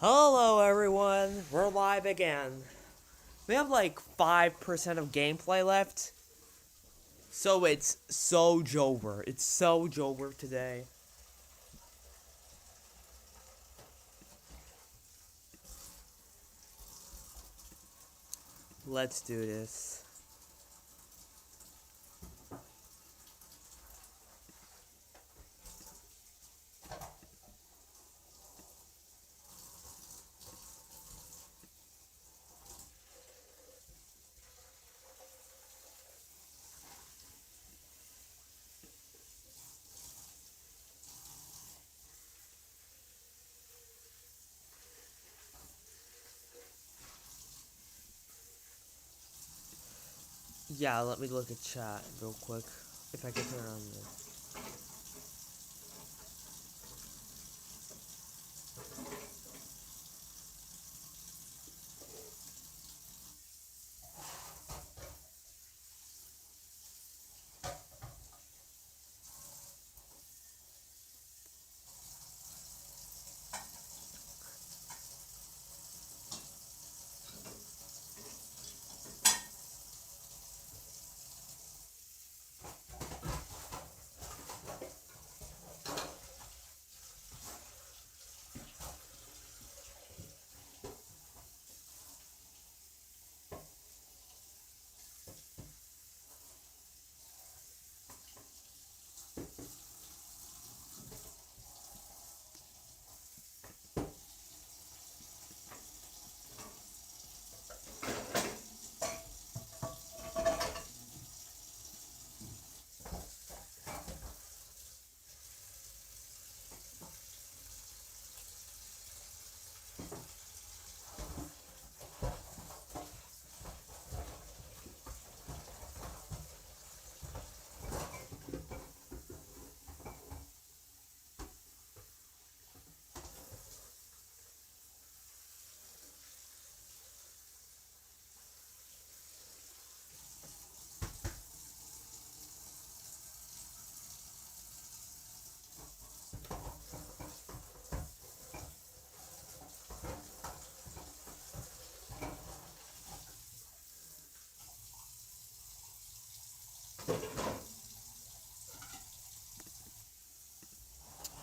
Hello everyone, we're live again. We have like 5% of gameplay left. So it's so Jover. It's so Jover today. Let's do this. Yeah, let me look at chat real quick. If I can turn on this.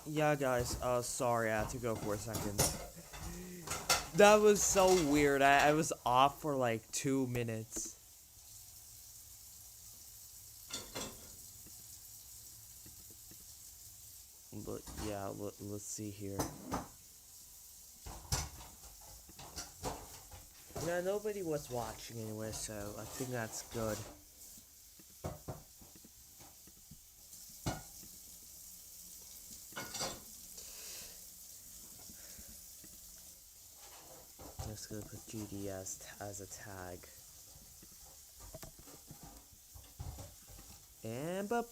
Yeah guys, sorry I had to go for a second. That was so weird. I was off for like 2 minutes. But yeah, let's see here. Yeah, nobody was watching anyway, so I think that's good. I'm just gonna put GDS as a tag. And boop.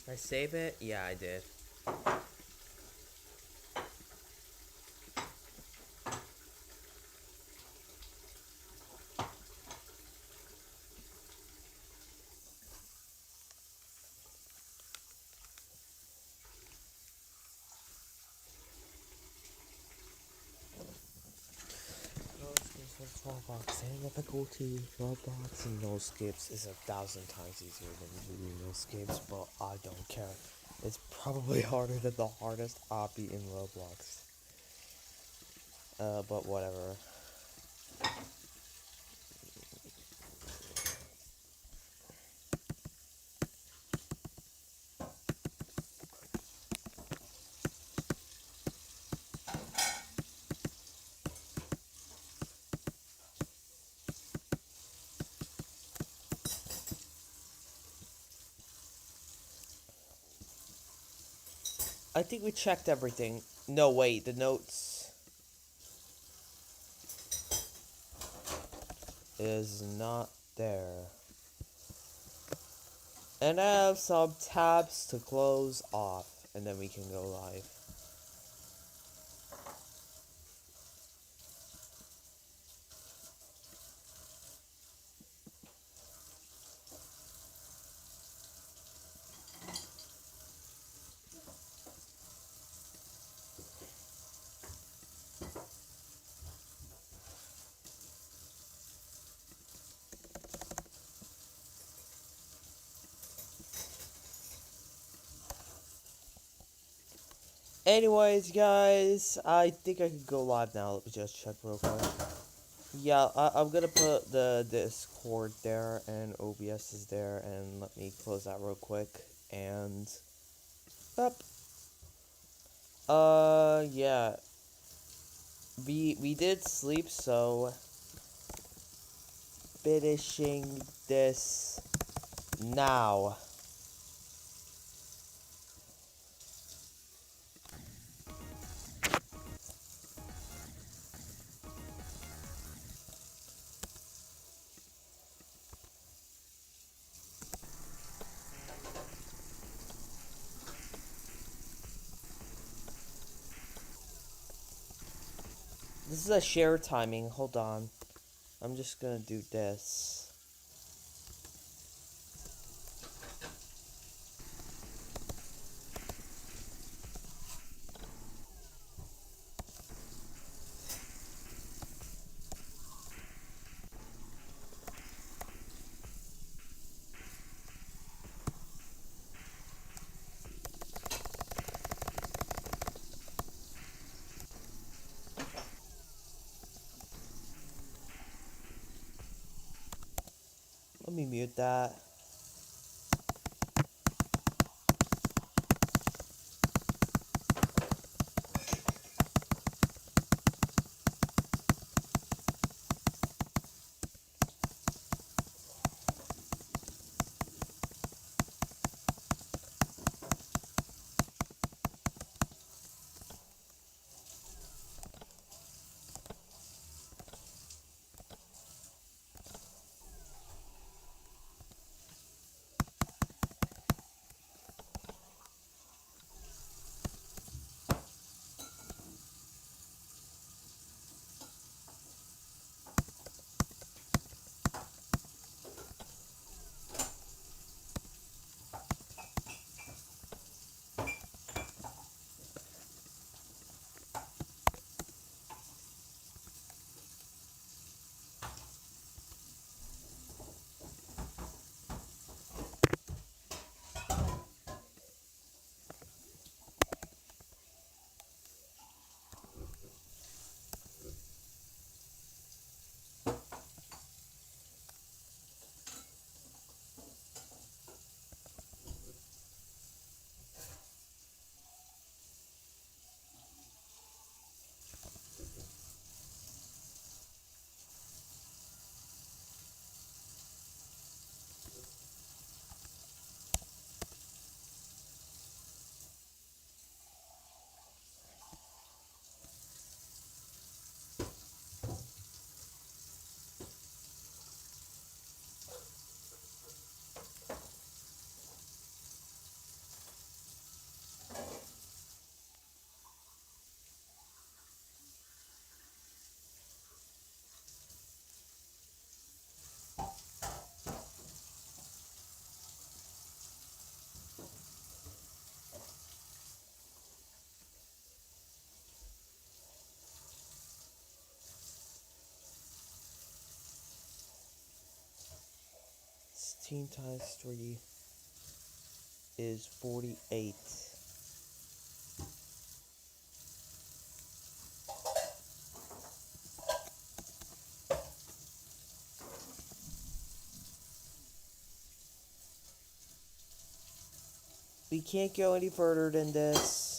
Did I save it? Yeah, I did. Same difficulty, Roblox and no skips is 1,000 times easier than doing no skips, but I don't care. It's probably harder than the hardest obby in Roblox. But whatever. I think we checked everything. No, wait, the notes is not there. And I have some tabs to close off, and then we can go live. Anyways, guys, I think I can go live now. Let me just check real quick. Yeah, I'm gonna put the Discord there, and OBS is there, and let me close that real quick, and... Yep. Yeah. We did sleep, so... Finishing this now. This is a share timing. Hold on. I'm just gonna do this. Let me mute that. 14 times 3 is 48. We can't go any further than this.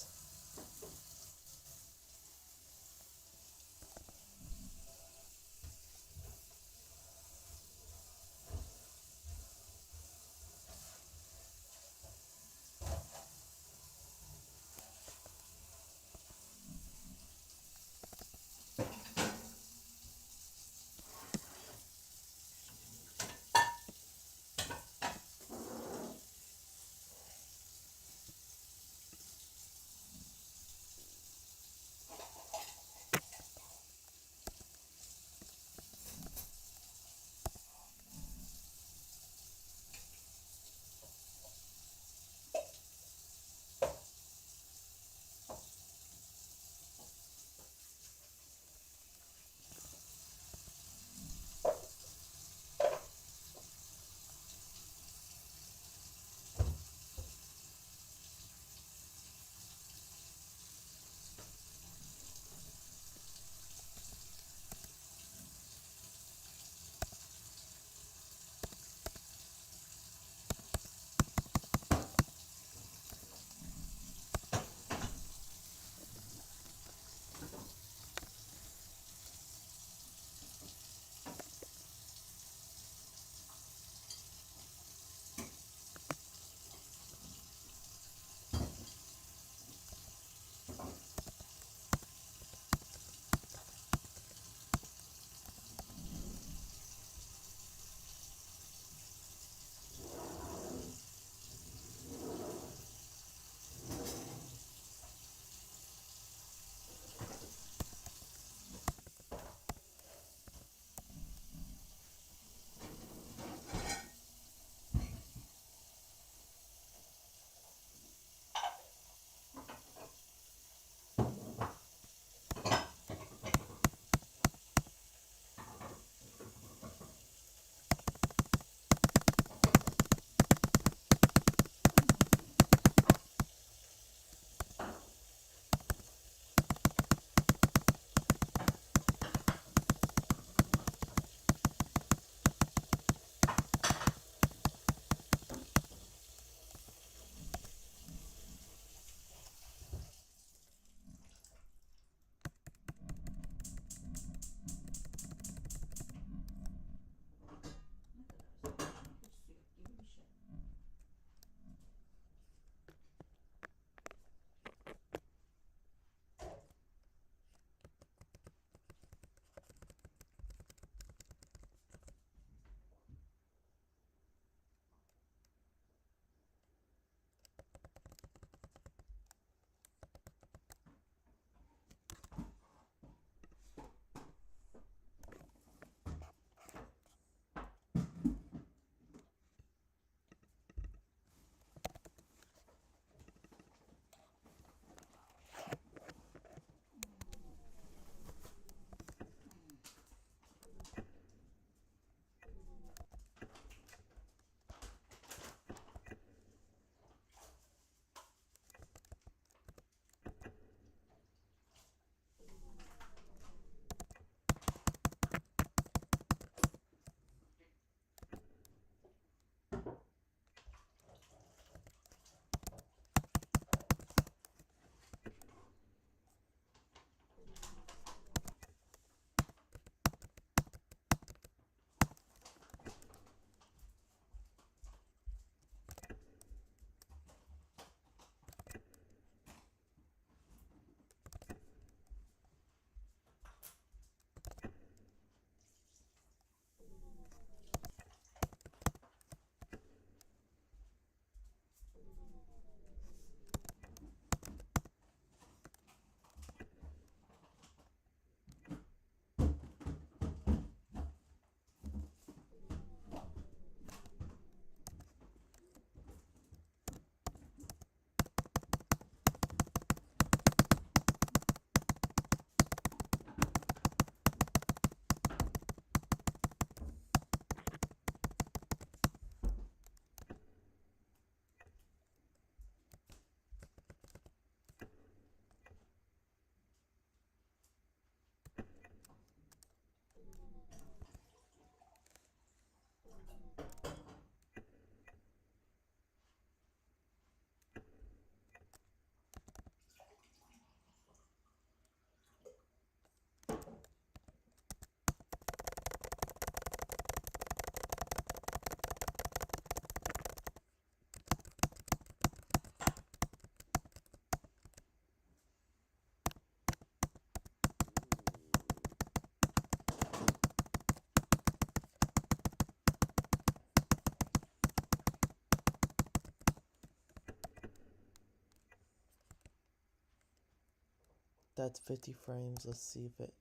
That's 50 frames. Let's see if it...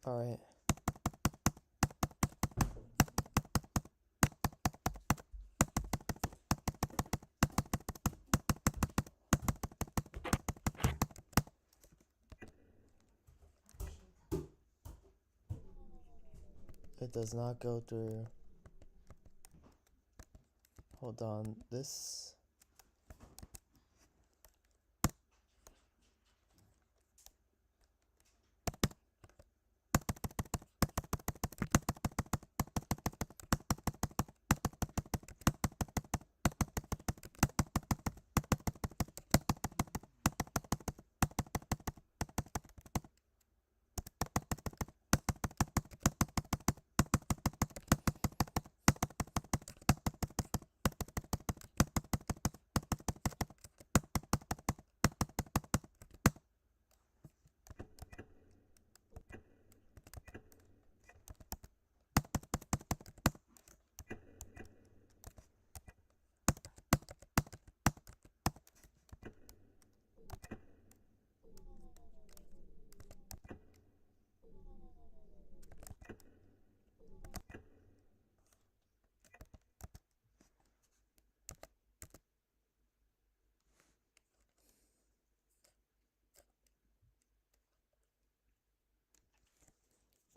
Alright. It does not go through. Hold on. This...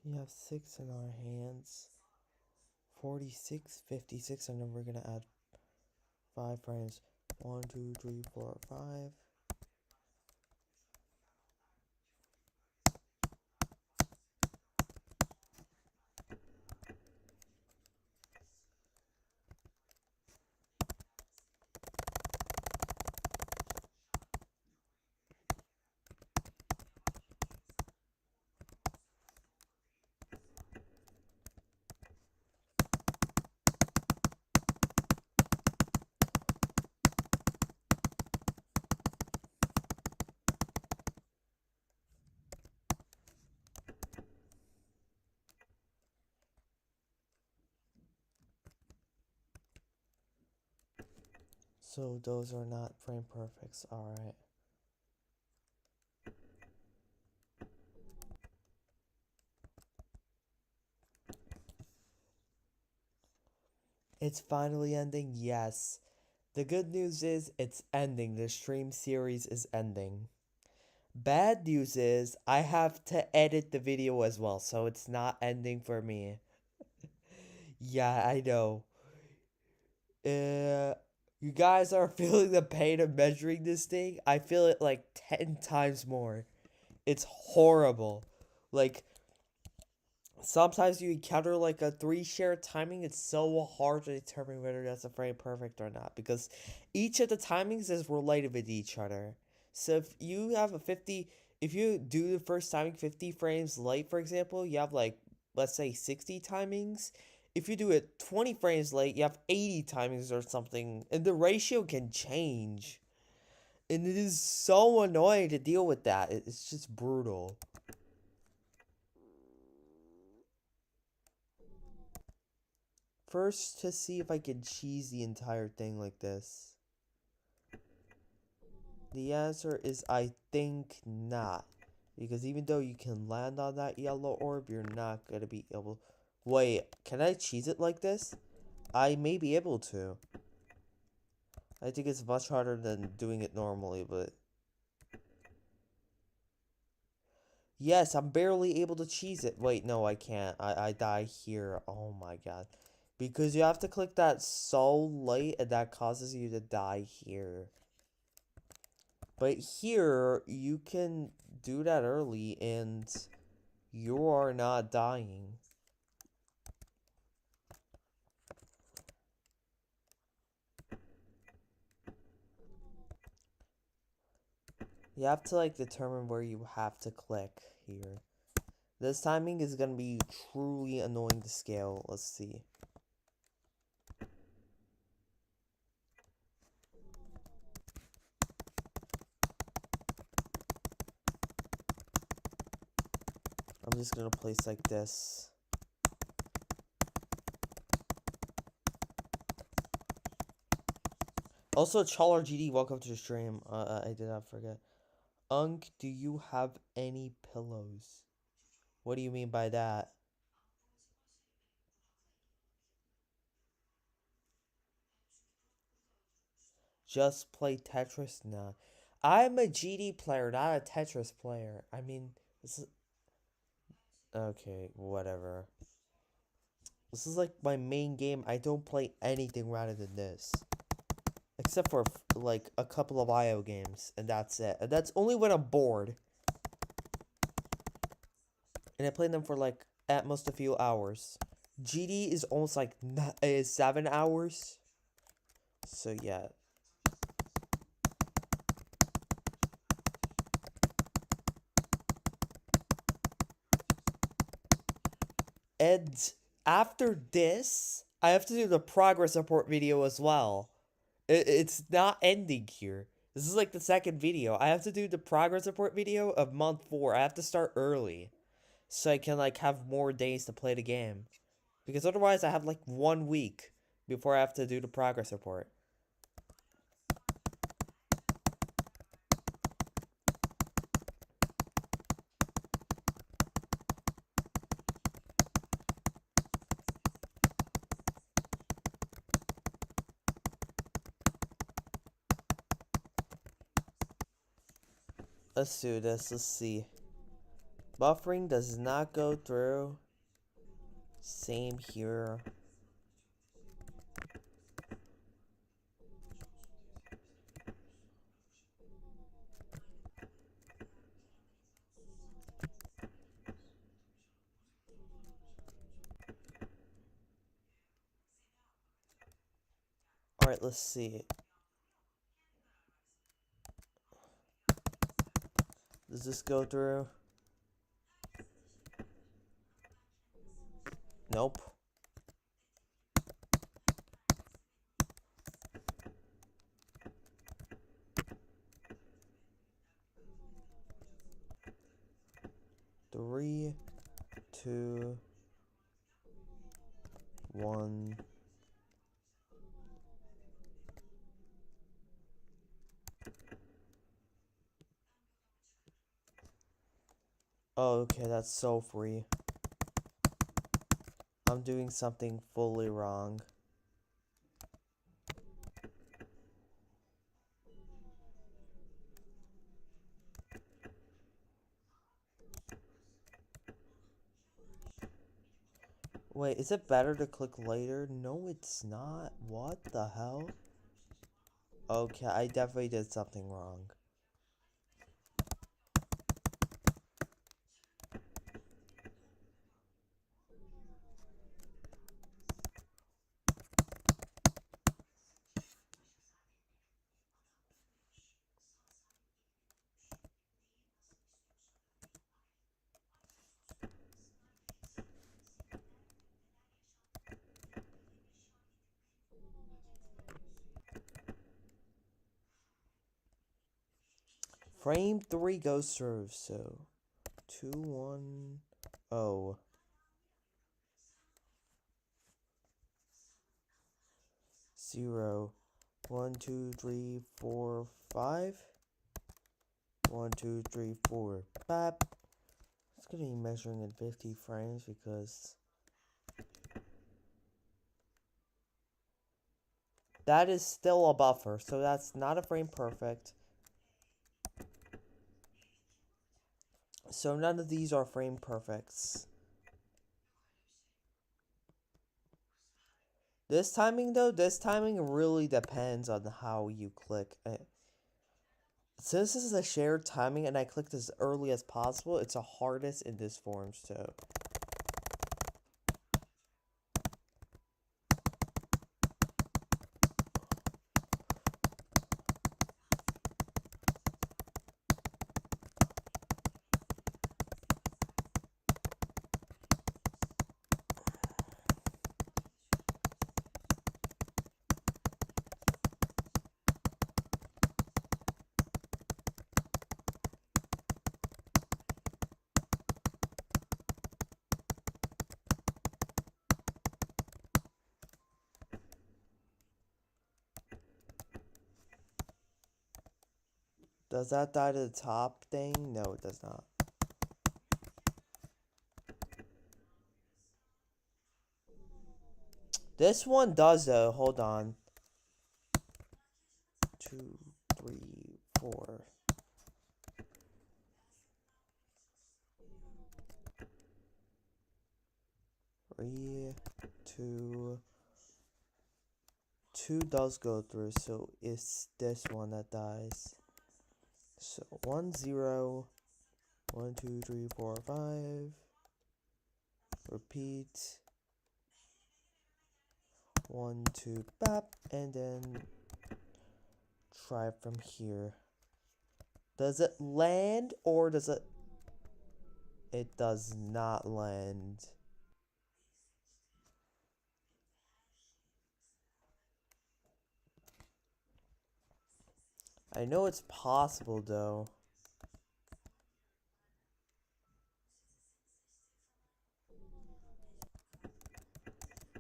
We have 6 in our hands. 46, 56, and then we're gonna add 5 frames. 1, 2, 3, 4, 5. So those are not frame perfects, alright. It's finally ending, yes. The good news is it's ending. The stream series is ending. Bad news is I have to edit the video as well, so it's not ending for me. Yeah, I know. You guys are feeling the pain of measuring this thing? I feel it like 10 times more. It's horrible. Like, sometimes you encounter like a 3-share timing. It's so hard to determine whether that's a frame perfect or not, because each of the timings is related with each other. So if you have a 50, if you do the first timing 50 frames late, for example, you have like, let's say 60 timings. If you do it 20 frames late, you have 80 timings or something, and the ratio can change. And it is so annoying to deal with that. It's just brutal. First, to see if I can cheese the entire thing like this. The answer is I think not. Because even though you can land on that yellow orb, you're not going to be able... Wait, can I cheese it like this? I may be able to. I think it's much harder than doing it normally, but... Yes, I'm barely able to cheese it. Wait, no, I can't. I die here. Oh my god. Because you have to click that so late, and that causes you to die here. But here, you can do that early, and you are not dying. You have to like determine where you have to click here. This timing is gonna be truly annoying to scale. Let's see. I'm just gonna place like this. Also, Chalar GD, welcome to the stream. I did not forget. Unk, do you have any pillows? What do you mean by that? Just play Tetris? Nah. I'm a GD player, not a Tetris player. I mean, this is... Okay, whatever. This is like my main game. I don't play anything rather than this. Except for, like, a couple of IO games. And that's it. And that's only when I'm bored. And I play them for, like, at most a few hours. GD is almost like 7 hours. So, yeah. And after this, I have to do the progress report video as well. It's not ending here. This is like the second video. I have to do the progress report video of month 4. I have to start early. So I can like have more days to play the game. Because otherwise I have like 1 week before I have to do the progress report. Let's do this. Let's see. Buffering does not go through. Same here. Alright, let's see. Does this go through? Nope. Three, two, one. Oh, okay, that's so free. I'm doing something fully wrong. Wait, is it better to click later? No, it's not. What the hell? Okay, I definitely did something wrong. Frame 3 goes through, so 2, 1, 0. 0, 1, 2, 3, 4, 5. 1, 2, 3, 4. Bap. It's gonna be measuring in 50 frames because that is still a buffer, so that's not a frame perfect. So none of these are frame perfects. This timing though, this timing really depends on how you click. Since this is a shared timing and I clicked as early as possible, it's the hardest in this form, so. Does that die to the top thing? No, it does not. This one does though. Hold on. 2, 3, 4. 3, 2. 2 does go through, so it's this one that dies. So 1, 0. 1, 2, 3, 4, 5. Repeat. 1, 2, bap, and then try from here. Does it land or does it? It does not land. I know it's possible though.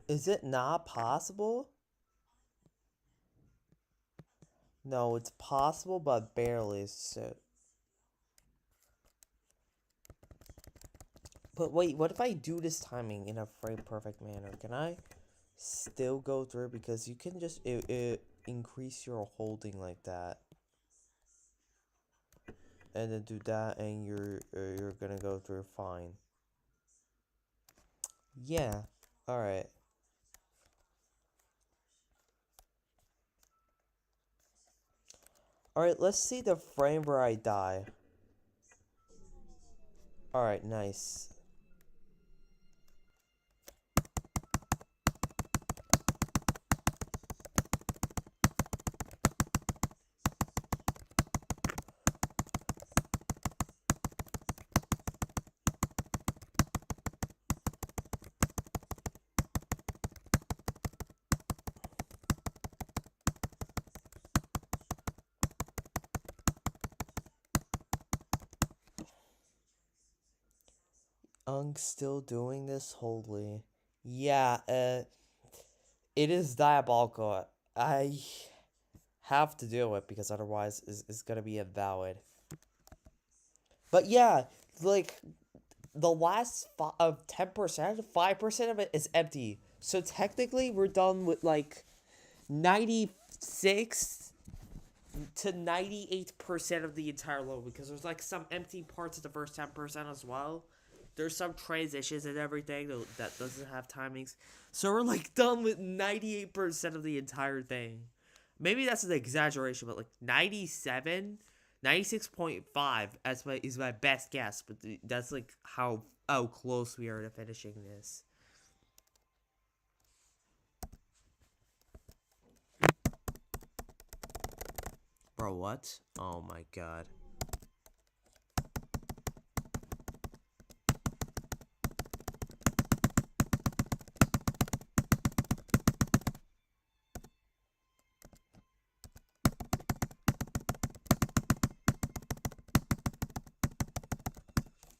Is it not possible? No, it's possible, but barely so. But wait, what if I do this timing in a frame perfect manner? Can I still go through? Because you can just increase your holding like that. And then do that and you're gonna go through fine. Yeah. Alright. Alright, let's see the frame where I die. Alright, nice. Still doing this? Holy. Yeah, it is diabolical. I have to do it because otherwise it's gonna be invalid. But yeah, like the last 10%, 5% of it is empty. So technically we're done with like 96 to 98% of the entire load because there's like some empty parts of the first 10% as well. There's some transitions and everything that doesn't have timings. So we're like done with 98% of the entire thing. Maybe that's an exaggeration, but like 97, 96.5 is my best guess. But that's like how close we are to finishing this. Bro, what? Oh my god.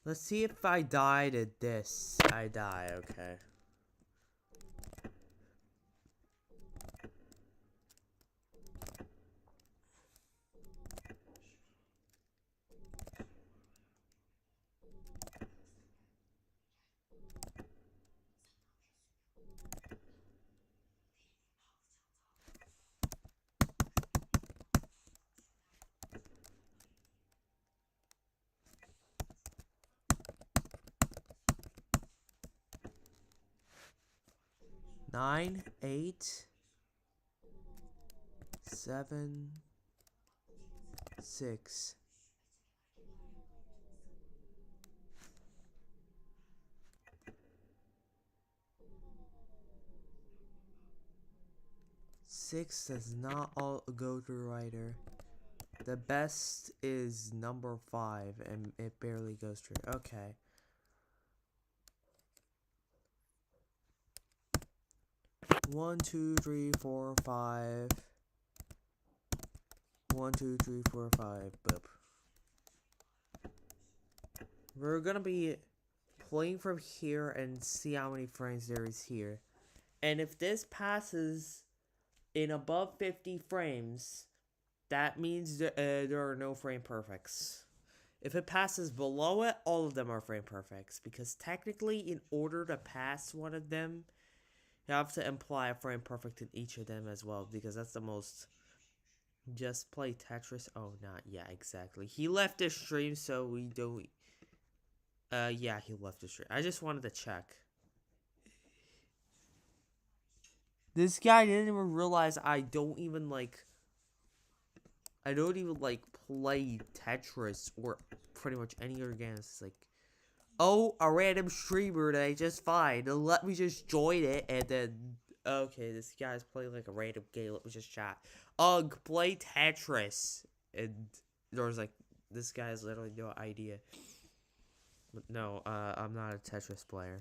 Let's see if I died at this. I die, okay. Nine, 8, 7, 6. Six does not all go through either. The best is number 5, and it barely goes through. Okay. One, 2, 3, 4, 5. 1, 2, 3, 4, 5. Boop. We're gonna be playing from here and see how many frames there is here. And if this passes in above 50 frames, that means there are no frame perfects. If it passes below it, all of them are frame perfects. Because technically, in order to pass one of them, you have to imply a frame perfect in each of them as well. Because that's the most... Just play Tetris. Oh, not. Yeah, exactly. He left the stream, so we don't... yeah, he left the stream. I just wanted to check. This guy didn't even realize I don't even, like... I don't even, like, play Tetris or pretty much any other games. It's like, oh, a random streamer that I just find. Let me just join it, and then... Okay, this guy's playing, like, a random game. Let me just chat. Ugh, play Tetris. And there was, like, this guy has literally no idea. But no, I'm not a Tetris player.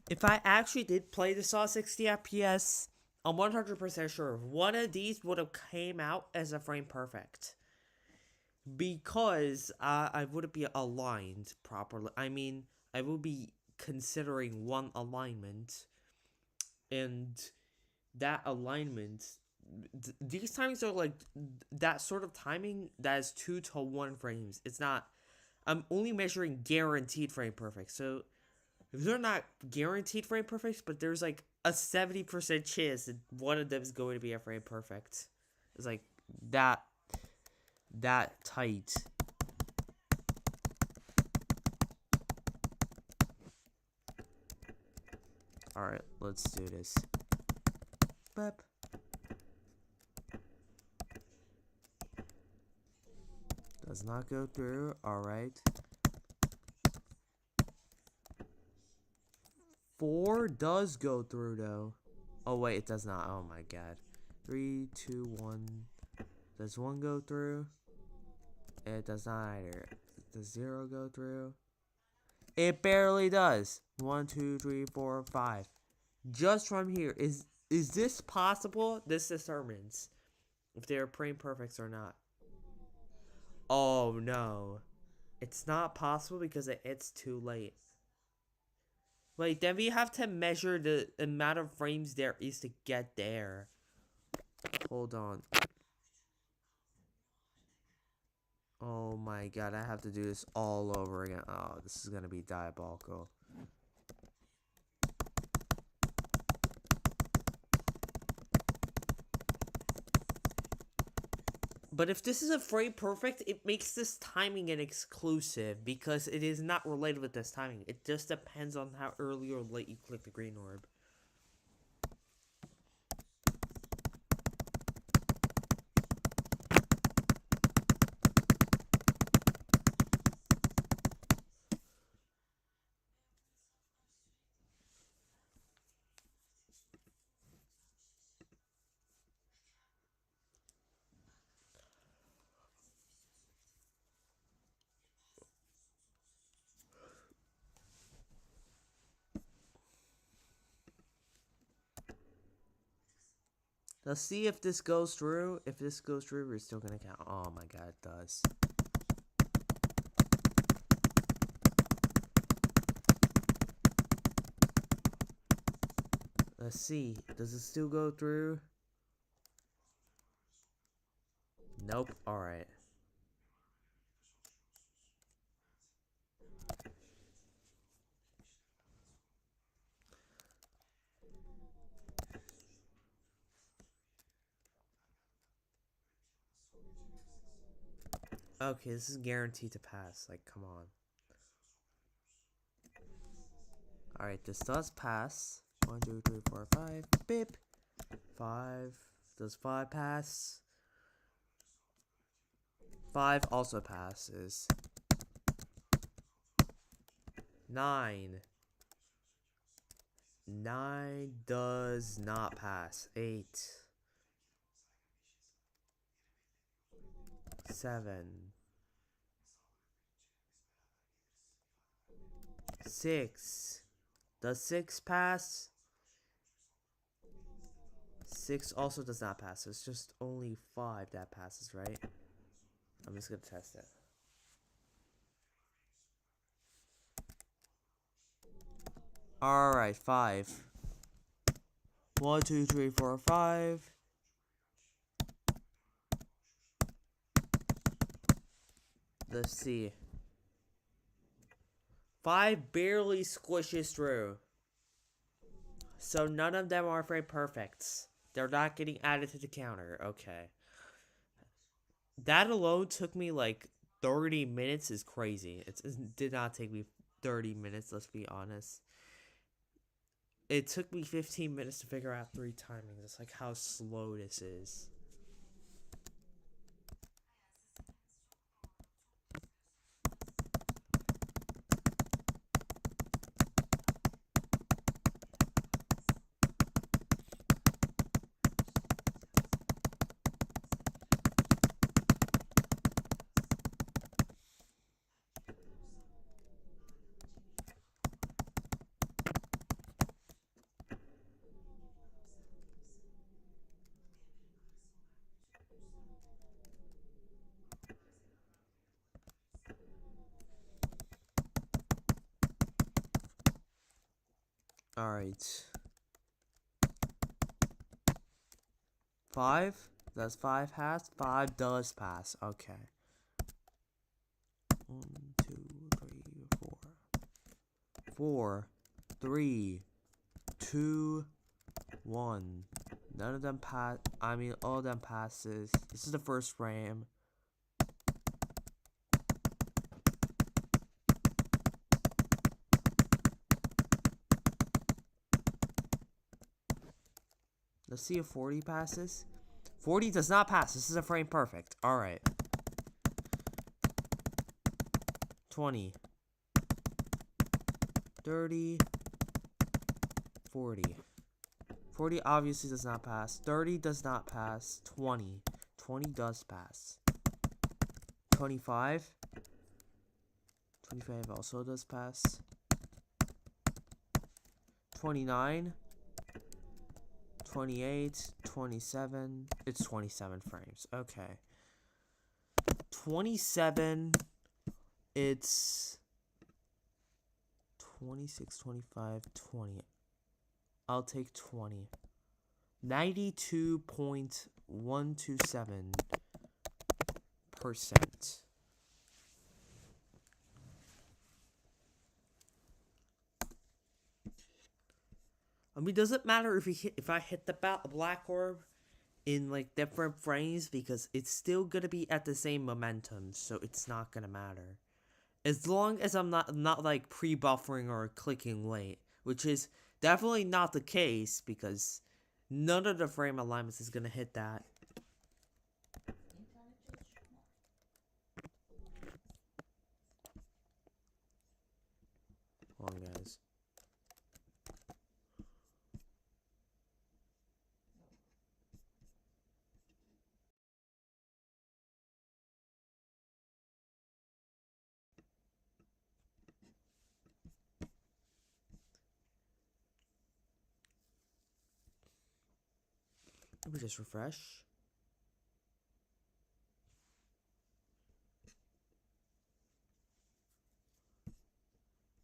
If I actually did play the Saw 60 FPS, I'm 100% sure one of these would have came out as a frame perfect. Because I wouldn't be aligned properly. I mean, I would be considering one alignment. And that alignment... these timings are like... that sort of timing that is 2 to 1 frames. It's not... I'm only measuring guaranteed frame perfect. So... they're not guaranteed frame perfects, but there's like a 70% chance that one of them is going to be a frame perfect. It's like that tight. Alright, let's do this. Bep. Does not go through. Alright. 4 does go through, though. Oh, wait, it does not. Oh, my God. 3, 2, 1. Does 1 go through? It does not either. Does 0 go through? It barely does. 1, 2, 3, 4, 5. Just from here. Is this possible? This determines if they're frame perfects or not. Oh, no. It's not possible because it's too late. Wait, then we have to measure the amount of frames there is to get there. Hold on. Oh my God, I have to do this all over again. Oh, this is gonna be diabolical. But if this is a frame perfect, it makes this timing an exclusive because it is not related with this timing. It just depends on how early or late you click the green orb. Let's see if this goes through. If this goes through, we're still gonna count. Oh my God, it does. Let's see. Does it still go through? Nope. Alright. Okay, this is guaranteed to pass. Like, come on. Alright, this does pass. 1, 2, 3, 4, 5. Beep. 5. Does 5 pass? 5 also passes. 9. 9 does not pass. 8. 7. 6. Does 6 pass? 6 also does not pass. So it's just only 5 that passes, right? I'm just gonna test it. Alright, 5. 1, 2, 3, 4, 5. Let's see. 5 barely squishes through. So none of them are very perfects. They're not getting added to the counter. Okay. That alone took me like 30 minutes is crazy. It did not take me 30 minutes, let's be honest. It took me 15 minutes to figure out 3 timings. It's like how slow this is. Alright. 5? Does 5 pass? 5 does pass. Okay. 1, 2, 3, 4. 4, 3, 2, 1. None of them pass. I mean, all of them passes. This is the first frame. Let's see if 40 passes. 40 does not pass. This is a frame perfect. Alright. 20. 30. 40. 40 obviously does not pass. 30 does not pass. 20. 20 does pass. 25. 25 also does pass. 29. 28, 27, it's 27 frames, okay. 27, it's 26, 25, 20. I'll take 20. 92.127%. I mean, does it matter if I hit the black orb in like different frames, because it's still gonna be at the same momentum, so it's not gonna matter. As long as I'm not like pre-buffering or clicking late, which is definitely not the case because none of the frame alignments is gonna hit that. Hold on, guys. Let me just refresh.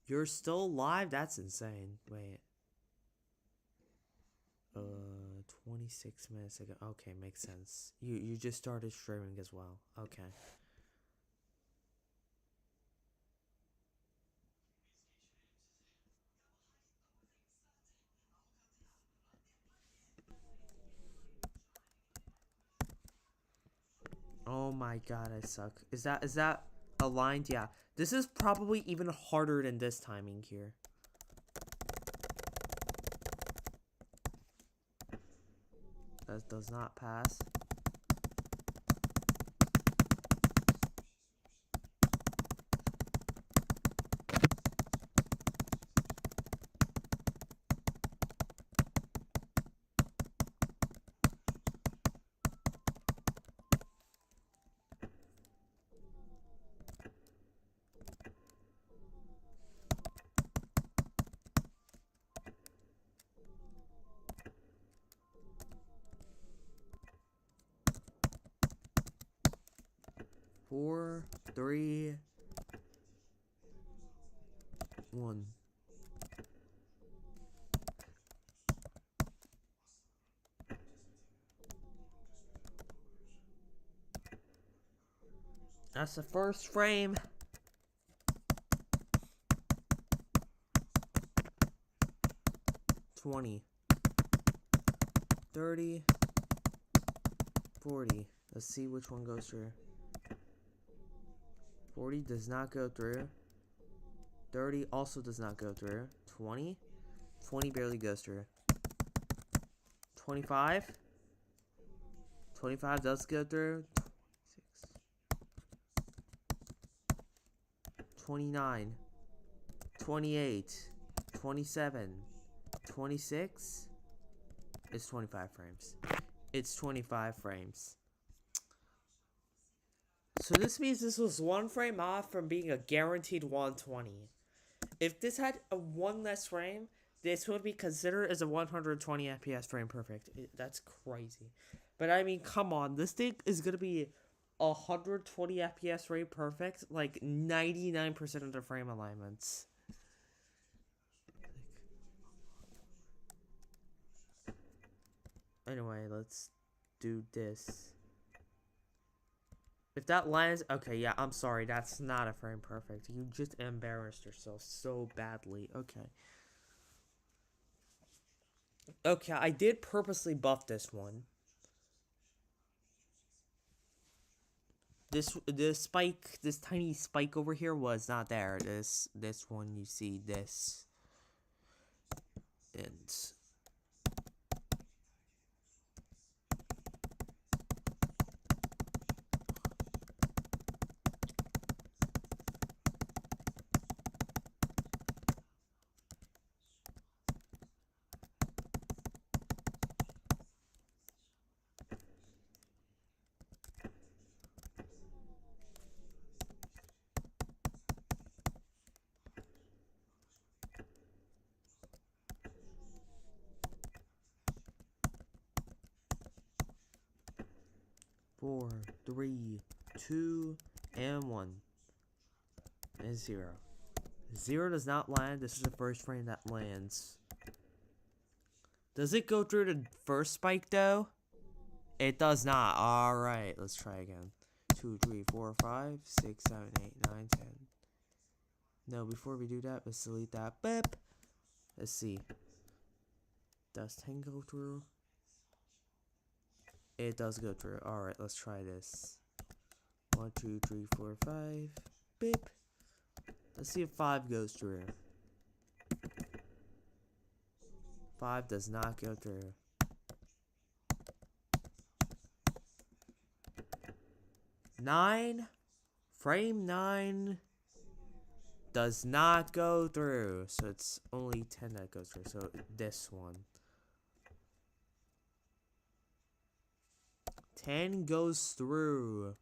You're still live? That's insane. Wait. 26 minutes ago. Okay, makes sense. You just started streaming as well. Okay. Oh my god, I suck. Is that aligned? Yeah. This is probably even harder than this timing here. That does not pass. 4, 3, 1. That's the first frame. $20, $30, $40. Let's see which one goes through. $40 does not go through. $30 also does not go through. $20, $20 barely goes through. $25, $25 does go through. $26, $29, $28, $27, $26. It's 25 frames. It's 25 frames. So this means this was 1 frame off from being a guaranteed 120. If this had a 1 less frame, this would be considered as a 120 FPS frame perfect. That's crazy. But I mean, come on. This thing is going to be 120 FPS frame perfect, like 99% of the frame alignments. Anyway, let's do this. If that lands, okay, yeah, I'm sorry, that's not a frame perfect. You just embarrassed yourself so badly. Okay. Okay, I did purposely buff this one. This spike, this tiny spike over here was not there. This one, you see this. And 4, 3, 2, and 1. And 0. 0 does not land. This is the first frame that lands. Does it go through the first spike though? It does not. Alright, let's try again. 2, 3, 4, 5, 6, 7, 8, 9, 10. No, before we do that, let's delete that. Beep. Let's see. Does 10 go through? It does go through. Alright, let's try this. 1, 2, 3, 4, 5. Beep. Let's see if 5 goes through. 5 does not go through. 9. Frame 9 does not go through. So it's only 10 that goes through. So this one. 10 goes through.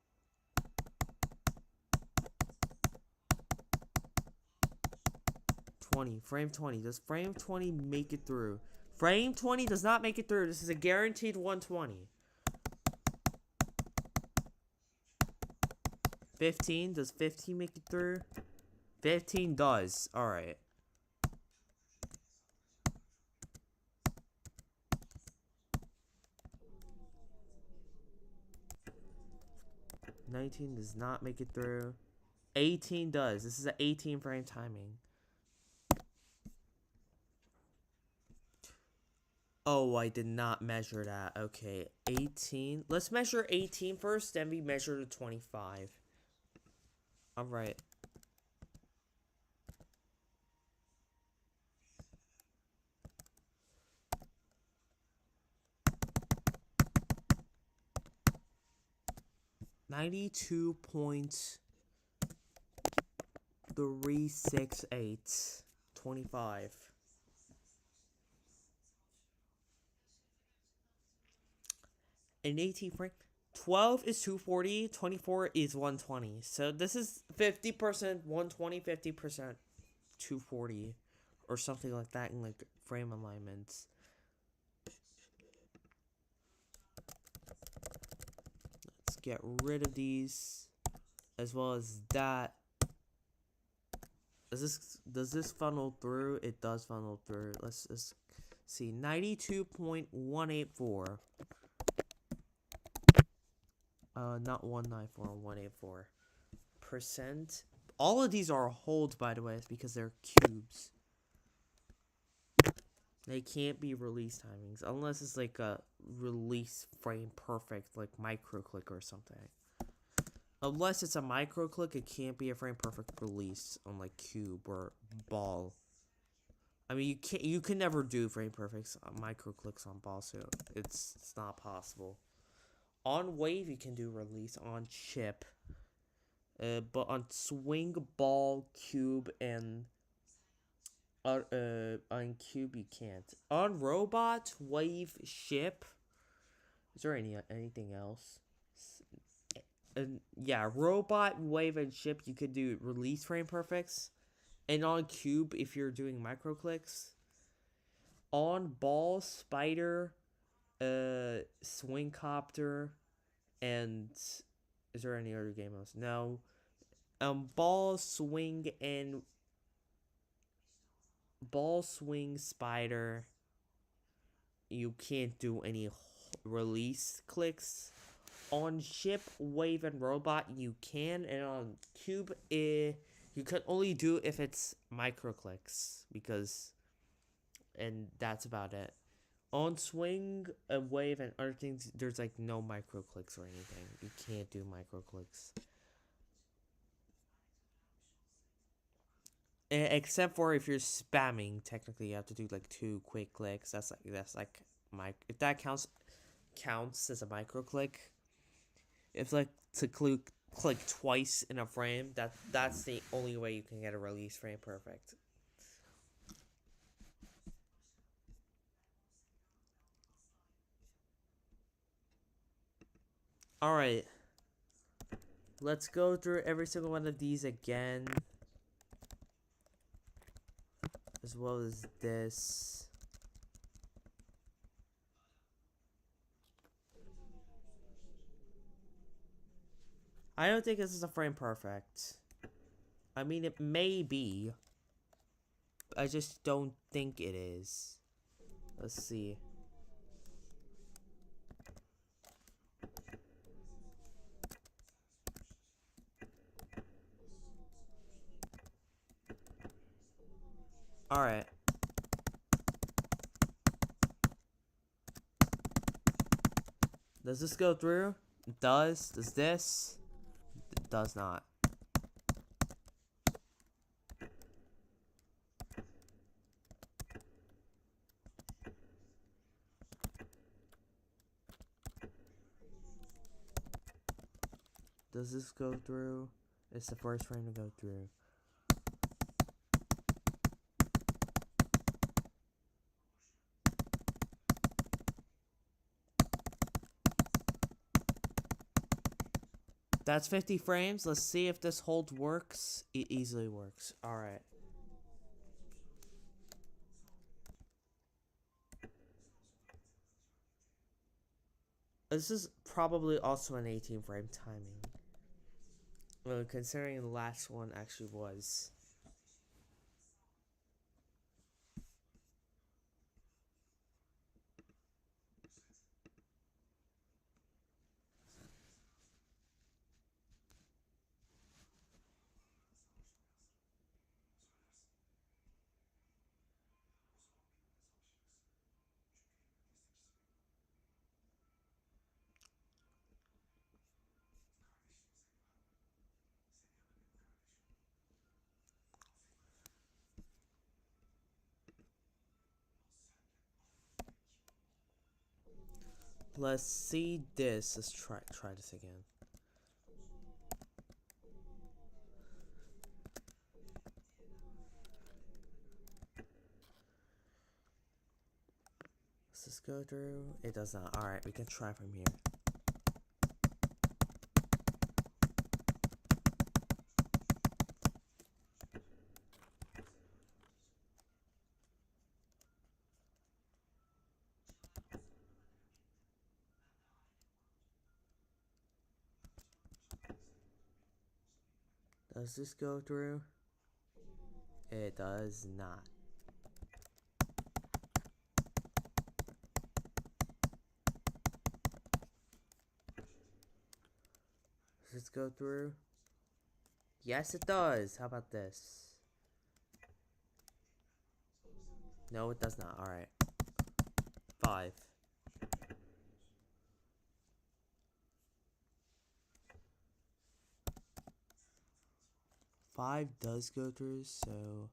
Frame 20. Does frame 20 make it through? Frame 20 does not make it through. This is a guaranteed 120. 15. Does 15 make it through? 15 does. Alright. $19 does not make it through. 18 does. This is an 18 frame timing. Oh, I did not measure that. Okay, 18. Let's measure 18 first, then we measure the 25. Alright. $92.368. 25. An 18 frame. 12 is 240, 24 is 120. So this is 50% 120, 50% 240. Or something like that in like frame alignments. Let's get rid of these. as well as that. Does this funnel through? It does funnel through. Let's just see. 92.184. Not 194, 184%. All of these are hold, by the way, because they're cubes. They can't be release timings unless it's like a release frame perfect, like micro click or something. Unless it's a micro click, it can't be a frame perfect release on like cube or ball. I mean, you can never do frame perfects micro clicks on ball, so it's not possible. On wave, you can do release on chip, but on swing, ball, cube, and on cube you can't. On robot, wave, ship. Is there anything else? Yeah, robot, wave, and ship. You could do release frame perfects, and on cube if you're doing micro clicks. On ball, spider, swing copter, and is there any other game modes? No. Ball, swing, spider. You can't do any release clicks. On ship, wave, and robot, you can, and on cube, you can only do if it's micro clicks and that's about it. On swing, wave, and other things, there's like no micro clicks or anything. You can't do micro clicks. Except for if you're spamming, technically you have to do like 2 quick clicks. That's like if that counts as a micro click. If like to click twice in a frame, that's the only way you can get a release frame perfect. All right. Let's go through every single one of these again. As well as this. I don't think this is a frame perfect. I mean, it may be. I just don't think it is. Let's see. Alright. Does this go through? It does. Does this? It does not. Does this go through? It's the first frame to go through. That's 50 frames. Let's see if this hold works. It easily works. Alright. This is probably also an 18 frame timing. Well, considering the last one actually was. Let's see this. Let's try this again. Does this go through? It does not. Alright, we can try from here. Does this go through? It does not. Does this go through? Yes, it does. How about this? No, it does not. Alright. 5. Five does go through, so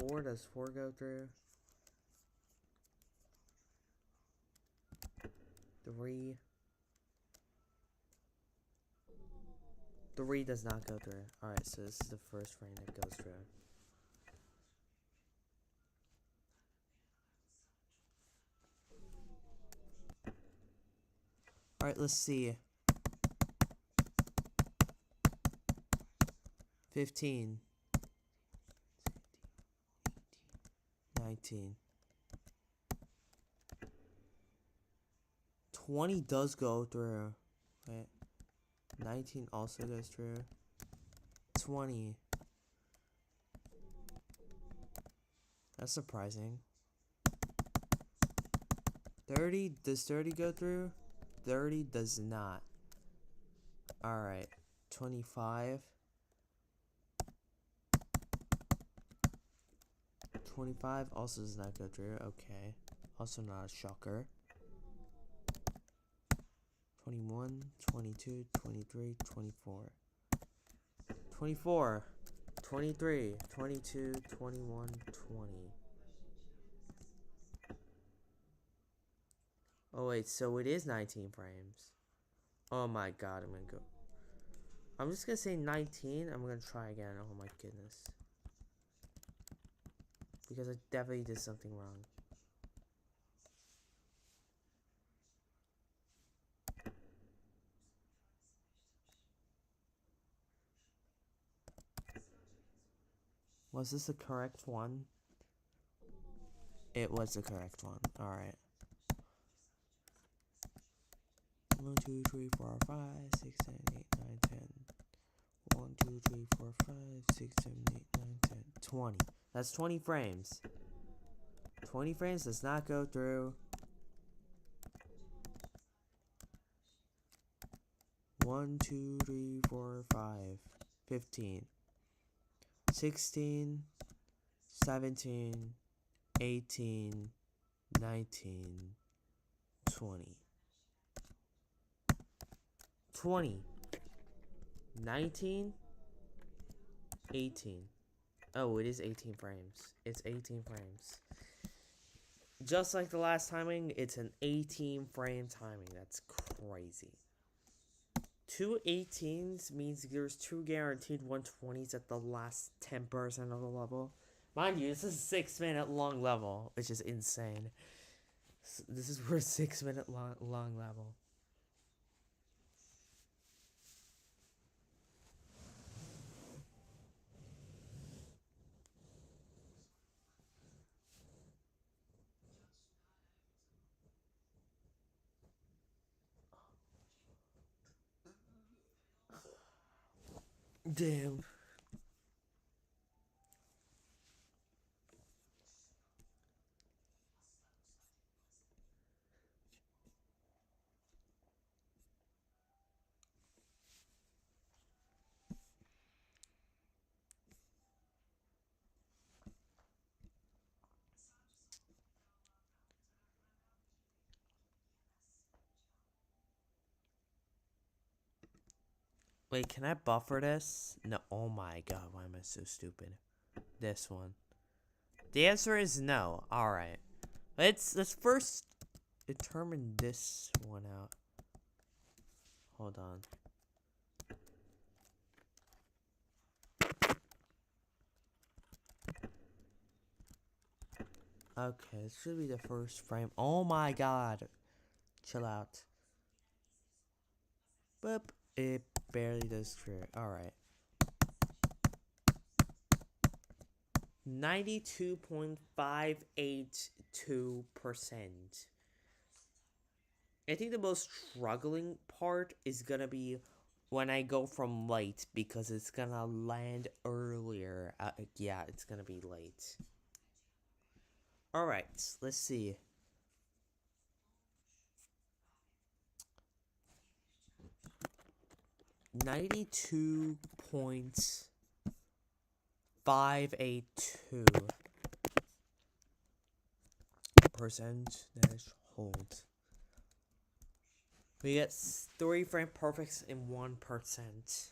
4, does 4 go through? 3. 3 does not go through. Alright, so this is the first frame that goes through. Alright, let's see. 15. 19. 20 does go through. Wait. 19 also goes through. 20. That's surprising. 30, does 30 go through? 30 does not. Alright. 25. 25 also does not go through. Okay. Also not a shocker. 21, 22, 23, 24. 24, 23, 22, 21, 20. Oh wait, so it is 19 frames. Oh my god, I'm just gonna say 19. I'm gonna try again. Oh my goodness. Because I definitely did something wrong. Was this the correct one? It was the correct one. Alright. 1, 2, 3, 4, 5, 6, 7, 8, 9, 10. 1, 2, 3, 4, 5, 6, 7, 8, 9, 10. 20. That's 20 frames. 20 frames does not go through. 1, 2, 3, 4, 5. 15. 16. 17. 18. 19. 20. 20. 19. 18. Oh, it is 18 frames. It's 18 frames. Just like the last timing, it's an 18 frame timing. That's crazy. 2 18s means there's 2 guaranteed 120s at the last 10% of the level. Mind you, this is a 6-minute long level, which is insane. This is for a 6-minute long level. Damn. Wait, can I buffer this? No. Oh my god, why am I so stupid? This one. The answer is no. Alright. Let's first determine this one out. Hold on. Okay, this should be the first frame. Oh my god. Chill out. Boop. It barely does clear. Alright. 92.582%. I think the most struggling part is gonna be when I go from light because it's gonna land earlier. Yeah, it's gonna be late. Alright, let's see. $92.582% dash hold. We get 3 frame perfects in 1%.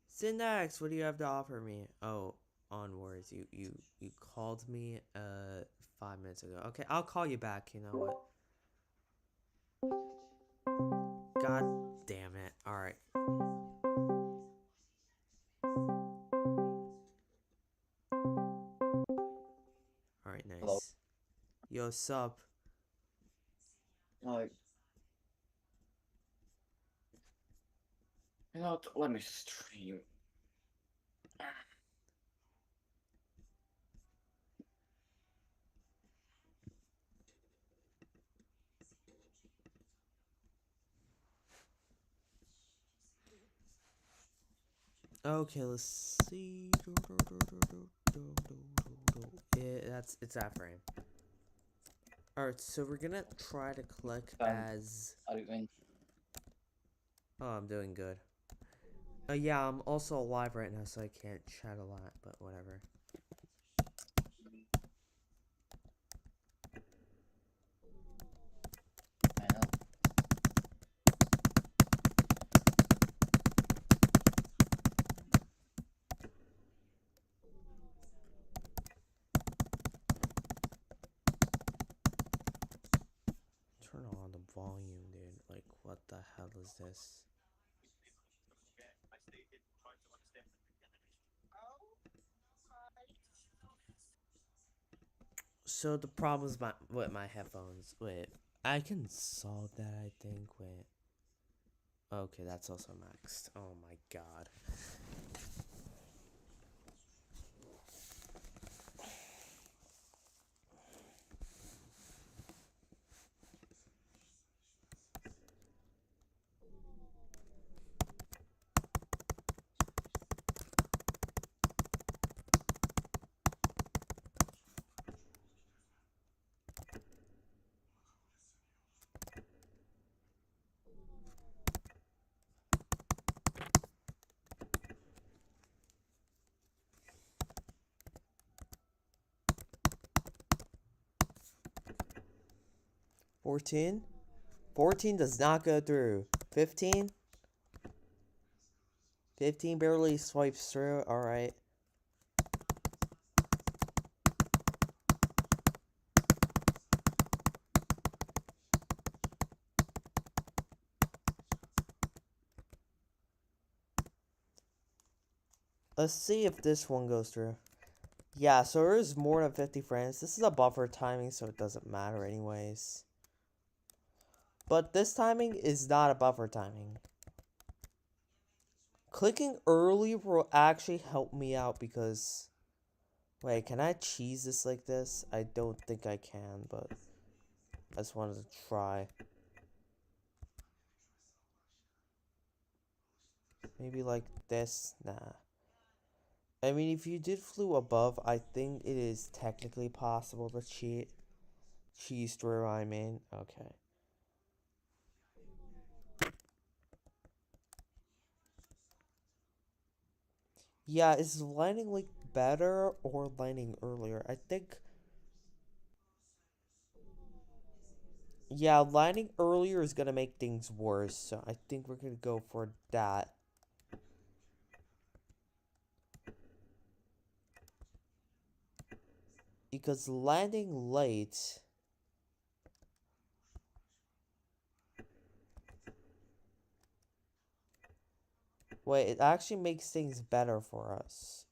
Syntax, what do you have to offer me? Oh, onwards. You called me 5 minutes ago. Okay, I'll call you back. You know what? God damn it. Alright. Alright, nice. Hello. Yo, sup? Like, let me stream. Okay, let's see. Yeah, it's that frame. Alright, so we're gonna try to click as... Are you going? Oh, I'm doing good. Yeah, I'm also live right now, so I can't chat a lot, but whatever. I know. Turn on the volume, dude. Like, what the hell is this? So the problem's with my headphones. Wait, I can solve that, I think. Wait. Okay, that's also maxed. Oh my god. $14? 14 does not go through. 15? 15 barely swipes through. Alright. Let's see if this one goes through. Yeah, so there's more than 50 frames. This is a buffer timing, so it doesn't matter anyways. But this timing is not a buffer timing. Clicking early will actually help me out because... Wait, can I cheese this like this? I don't think I can, but... I just wanted to try. Maybe like this? Nah. I mean, if you did flew above, I think it is technically possible to cheese through, I mean. Okay. Yeah, is landing like better or landing earlier? I think... Yeah, landing earlier is gonna make things worse, so I think we're gonna go for that. Because landing late... Wait, it actually makes things better for us.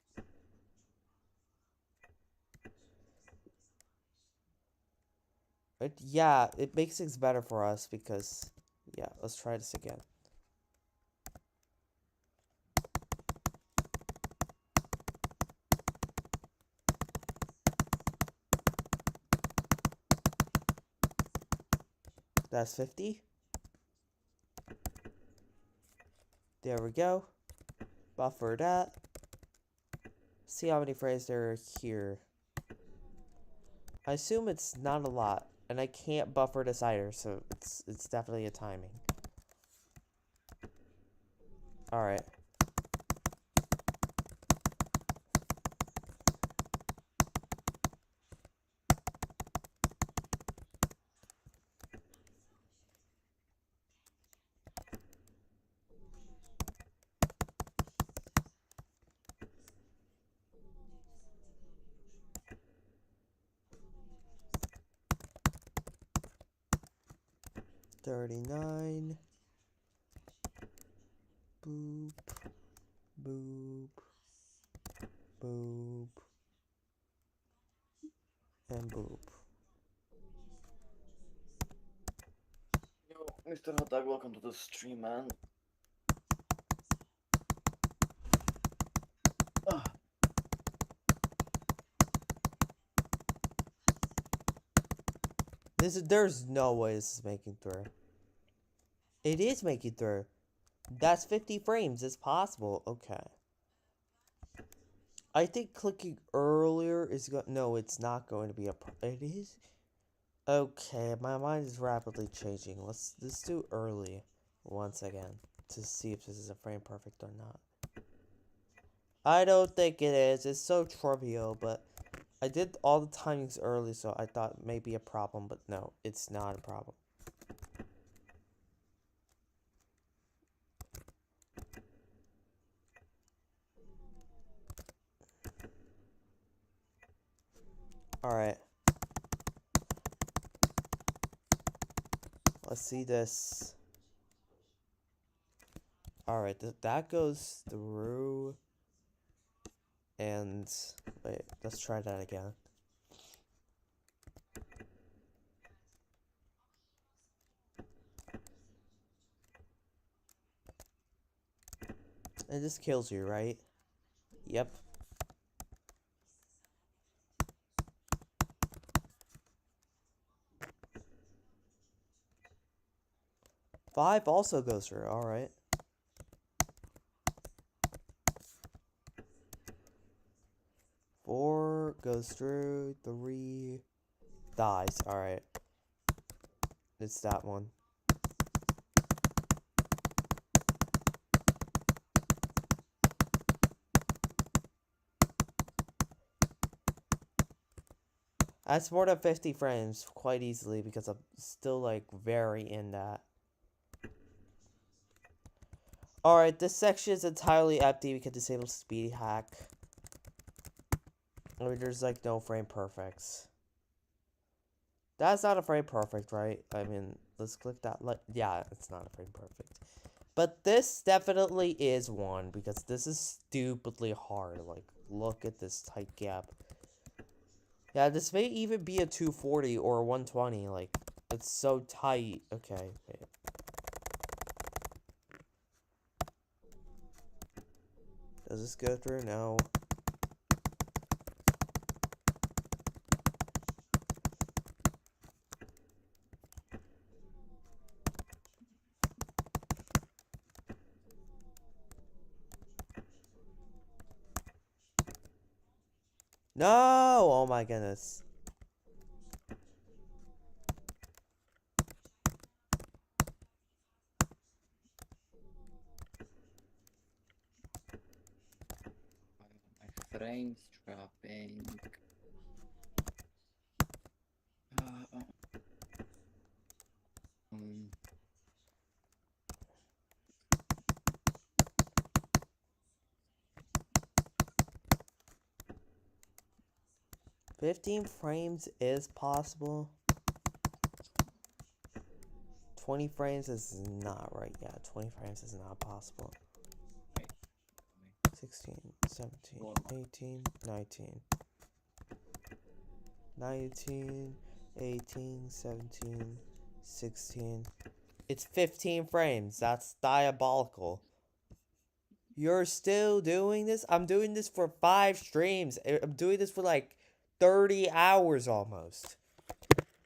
Yeah, it makes things better for us because, yeah, let's try this again. That's 50. There we go. Buffer that. See how many frames there are here. I assume it's not a lot, and I can't buffer this either, so it's definitely a timing. Alright. $39. Boop. Boop. Boop. And boop. Yo, Mr. Hotdog, welcome to the stream, man. Ah. There's no way this is making through. It is making through. That's 50 frames. It's possible. Okay. I think clicking earlier is no, it's not going to be it is. Okay, my mind is rapidly changing. Let's do early once again to see if this is a frame perfect or not. I don't think it is. It's so trivial, but I did all the timings early, so I thought maybe a problem, but no, it's not a problem. Alright. Let's see this. Alright, that goes through. And wait, let's try that again. It just kills you, right? Yep. Five also goes through, alright. 4 goes through, 3 dies, alright. It's that one. That's more than 50 frames quite easily because I'm still like very in that. Alright, this section is entirely empty. We can disable speed hack. I mean, there's like no frame perfects. That's not a frame perfect, right? I mean, let's click that. Yeah, it's not a frame perfect. But this definitely is one because this is stupidly hard. Like, look at this tight gap. Yeah, this may even be a 240 or a 120. Like, it's so tight. Okay, wait. Does this go through? No. No! Oh my goodness. My frames dropping. 15 frames is possible. 20 frames is not right. Yeah, 20 frames is not possible. 16, 17, 18, 19. 19, 18, 17, 16. It's 15 frames. That's diabolical. You're still doing this? I'm doing this for 5 streams. I'm doing this for like 30 hours almost.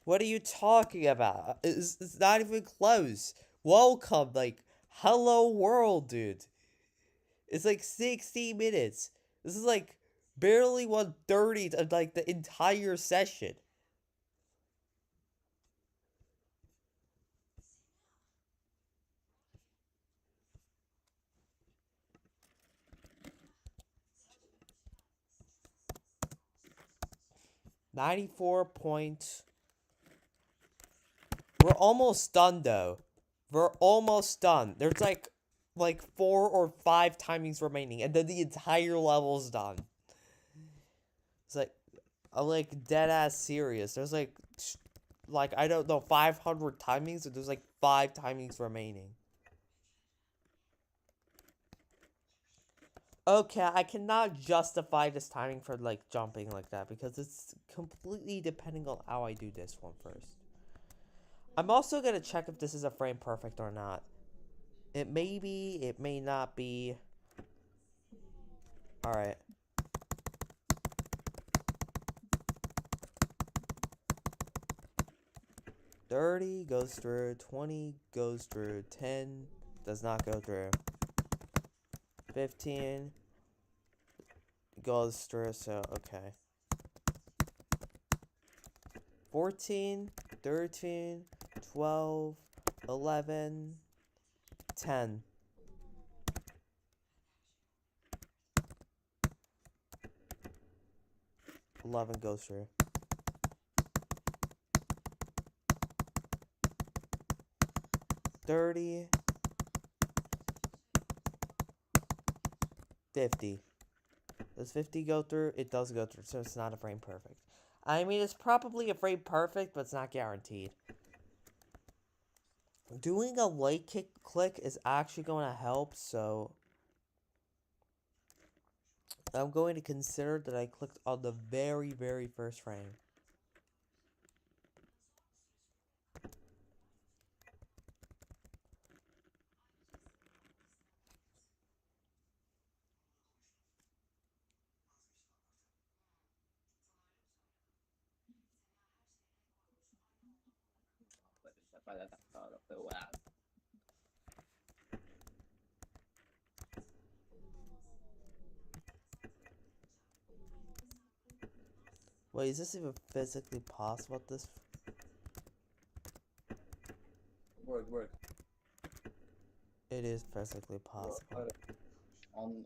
What are you talking about? It's not even close. Welcome, like, hello world, dude. It's like 60 minutes. This is like barely 1:30 of like the entire session. We're almost done though. We're almost done. There's like 4 or 5 timings remaining, and then the entire level's done. It's like I'm like dead ass serious. There's like I don't know 500 timings, and there's like 5 timings remaining. Okay, I cannot justify this timing for like jumping like that because it's completely depending on how I do this one first. I'm also gonna check if this is a frame perfect or not. It may be, it may not be. Alright. $30 goes through, $20 goes through, $10 does not go through. $15 goes through, so okay. 14, 13, 12, 11, 10. 11 goes through. 30, 50. Does 50 go through? It does go through, so it's not a frame perfect. I mean, it's probably a frame perfect, but it's not guaranteed. Doing a light click is actually going to help, so I'm going to consider that I clicked on the very, very first frame. Wait, is this even physically possible at this? Work. It is physically possible. On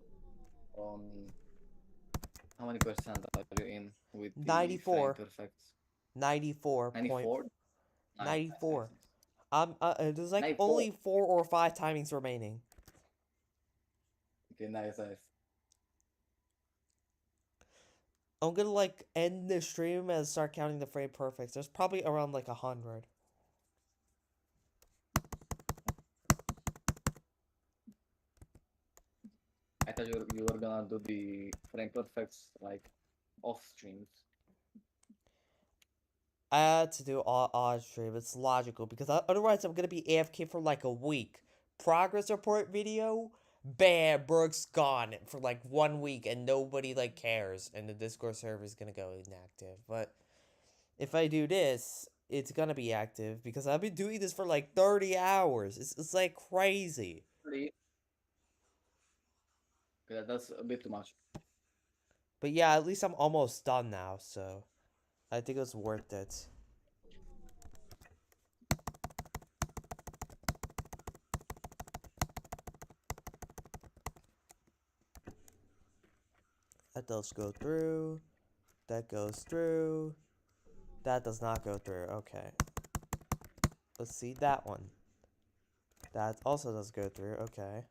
how many percent are you in with the 94. frame perfect? 94. 94? 94. There's like 94. only 4 or 5 timings remaining. Okay, nice. I'm gonna like end the stream and start counting the frame perfects. There's probably around like 100. I thought you were gonna do the frame perfects like off streams. I had to do odd stream. It's logical because otherwise I'm gonna be AFK for like a week. Progress report video, bam, BURC's gone for like 1 week and nobody like cares, and the Discord server is gonna go inactive. But if I do this, it's gonna be active because I've been doing this for like 30 hours. It's like crazy. Okay, that's a bit too much. But yeah, at least I'm almost done now, so I think it's worth it. That does go through. That goes through. That does not go through. Okay. Let's see that one. That also does go through. Okay.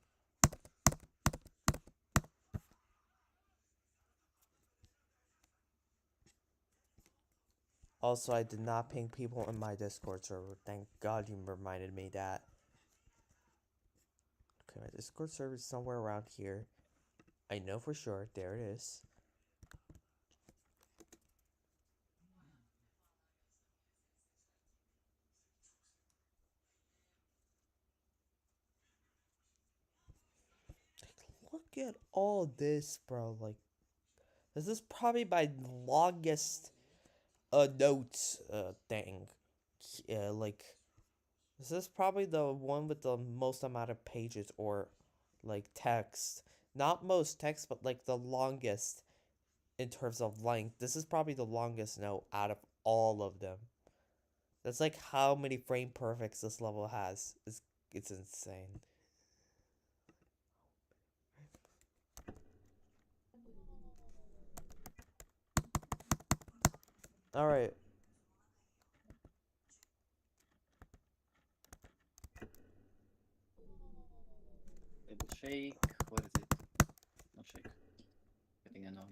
Also, I did not ping people in my Discord server. Thank God you reminded me that. Okay, my Discord server is somewhere around here. I know for sure. There it is. look at all this, bro. Like, this is probably my longest notes thing. Like, this is probably the one with the most amount of pages or like text. Not most text, but like the longest in terms of length. This is probably the longest note out of all of them. That's like how many frame perfects this level has. It's insane. Alright. It will shake. What is it? Not shake. Getting annoying.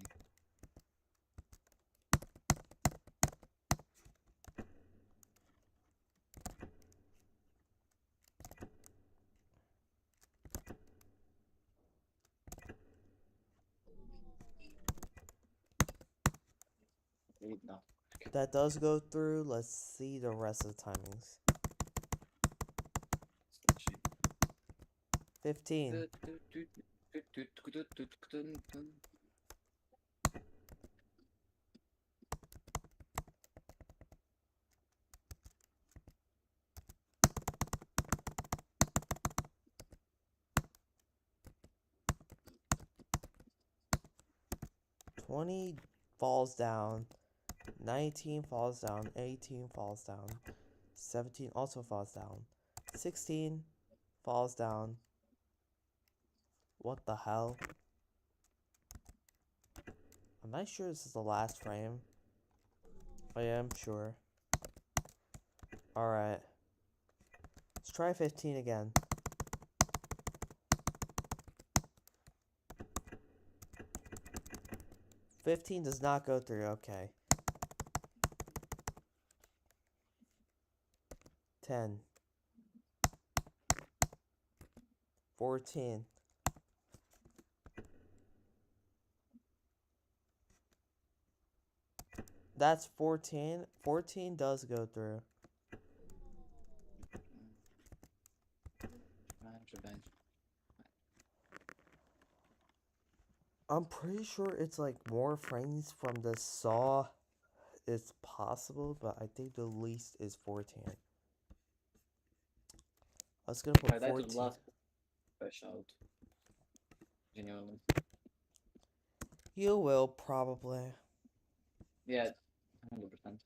Wait, no. That does go through. Let's see the rest of the timings. 15. $20 falls down. 19 falls down. 18 falls down. 17 also falls down. 16 falls down. What the hell? I'm not sure this is the last frame. I am sure. Alright. Let's try 15 again. $15 does not go through, okay. 10. 14. That's 14. 14 does go through. I'm pretty sure it's like more frames from the saw is possible, but I think the least is 14. I was gonna put 14. Last fresh out. Genuinely. You will probably. Yeah, 100%.